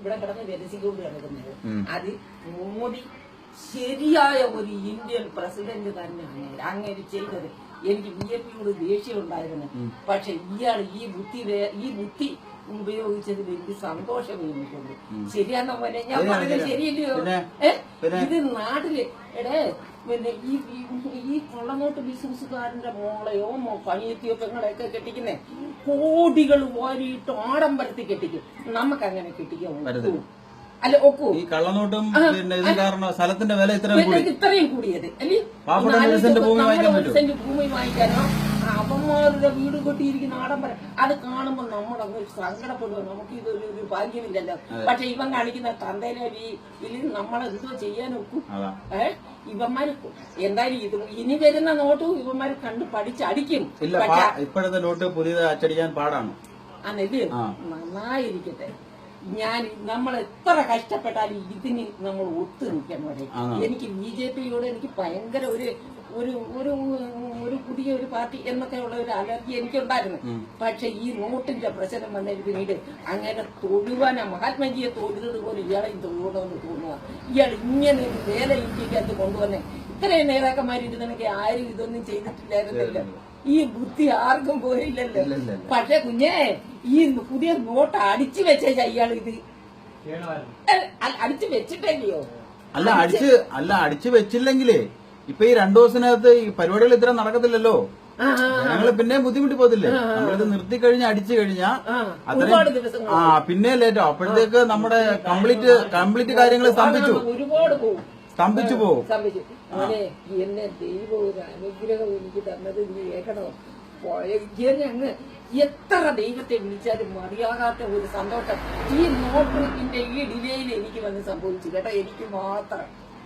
ഇവിടെ കിടന്ന് വിരസിക്കൊണ്ട് കിടക്കുന്നത്. അത് മോദി ശരിയായ ഒരു ഇന്ത്യൻ പ്രസിഡന്റ് തന്നെയാണ് അങ്ങനെ ചെയ്തത്. എനിക്ക് BJPയോട് ദേഷ്യം ഉണ്ടായിരുന്നു. പക്ഷെ ഇയാൾ ഈ ബുദ്ധി ഉപയോഗിച്ചതിൽ എനിക്ക് സന്തോഷം എനിക്കുണ്ട്. ശരിയാണെന്ന പോലെ ഞാൻ പറഞ്ഞത് ശരിയല്ലയോ? ഇത് നാട്ടില് പിന്നെ ഈ കൊള്ളനോട്ട് ബിസിനസ്സുകാരന്റെ മോളെയോ പണിയെത്തിയോ പെങ്ങളെയൊക്കെ കെട്ടിക്കുന്നേ കോടികൾ വാരിയിട്ട് ആഡംബരത്തിൽ കെട്ടിക്കും. നമുക്ക് അങ്ങനെ കെട്ടിക്കാൻ അല്ല ഒക്കൂ. ഈ കള്ളനോട്ടും പിന്നെ ഇത് കാരണം സ്ഥലത്തിന്റെ വില ഇത്രയും കൂടിയത് അല്ലേ? ഭൂമി വാങ്ങിക്കാനോ അവന്മാരുടെ വീട് കെട്ടിയിരിക്കുന്ന ആഡംബരം അത് കാണുമ്പോൾ നമ്മളങ്ങ് സങ്കടപ്പെടുക. നമുക്ക് ഇതൊരു ഭാഗ്യമില്ലല്ലോ. പക്ഷെ ഇവൻ കാണിക്കുന്ന തന്തേനെ ഇതിൽ നമ്മളെന്തോ ചെയ്യാനൊക്കും. ഇവന്മാര് എന്തായാലും ഇനി വരുന്ന നോട്ട് ഇവന്മാര് കണ്ട് പഠിച്ചടിക്കും. ഇപ്പോഴത്തെ നോട്ട് പുതിയത് അച്ചടിക്കാൻ പാടാണ്. അന്നല്ലേ നന്നായിരിക്കട്ടെ. നമ്മൾ എത്ര കഷ്ടപ്പെട്ടാലും ഇതിന് നമ്മൾ ഒത്തു നിൽക്കാൻ പറയും. എനിക്ക് BJPയോട് എനിക്ക് ഭയങ്കര ഒരു പുതിയ ഒരു പാർട്ടി എന്നൊക്കെ ഉള്ള ഒരു അലർജി എനിക്കുണ്ടായിരുന്നു. പക്ഷെ ഈ നോട്ടിന്റെ പ്രശ്നം വന്നതിന് പിന്നീട് അങ്ങനെ തൊഴുവാനാ മഹാത്മജിയെ തൊഴുന്നത് പോലെ ഇയാളെ തൊഴുകണമെന്ന് തോന്നുക. ഇയാൾ ഇങ്ങനെ ഒരു വേല ഇന്ത്യക്കകത്ത് കൊണ്ടുവന്നേ. ഇത്രയും നേതാക്കന്മാരിരുന്നെങ്കിൽ ആരും ഇതൊന്നും ചെയ്തിട്ടില്ലായിരുന്നല്ലോ. ഈ ബുദ്ധി ആർക്കും പോയില്ലല്ലോ. പക്ഷെ കുഞ്ഞേ ഈ പുതിയ നോട്ട് അടിച്ചു വെച്ച ഇയാൾ ഇത് അടിച്ചു വെച്ചിട്ടല്ലയോ? അടിച്ചു വെച്ചില്ലെങ്കിലേ ഇപ്പൊ ഈ 2 ദിവസത്തിനകത്ത് ഈ പരിപാടികൾ ഇത്ര നടക്കത്തില്ലല്ലോ. ഞങ്ങള് പിന്നെ ബുദ്ധിമുട്ടി പോകത്തില്ലേ? നമ്മളിത് നിർത്തി കഴിഞ്ഞ് അടിച്ചു കഴിഞ്ഞാൽ പിന്നെ ലേറ്റോ. അപ്പോഴത്തേക്ക് നമ്മുടെ കംപ്ലീറ്റ് കാര്യങ്ങൾ സ്തംഭിച്ചു പോകും. എന്നെ ദൈവം ഒരു അനുഗ്രഹം എനിക്ക് തന്നത് നീ കേൾക്കണോ? അങ്ങ് എത്ര ദൈവത്തെ വിളിച്ചാലും മതിയാകാത്ത ഒരു സന്തോഷം ഈ നോട്ടിന്റെ ഈ ഡിലേയിൽ എനിക്ക് വന്ന് സംഭവിച്ചു കേട്ടോ. എനിക്ക് മാത്രം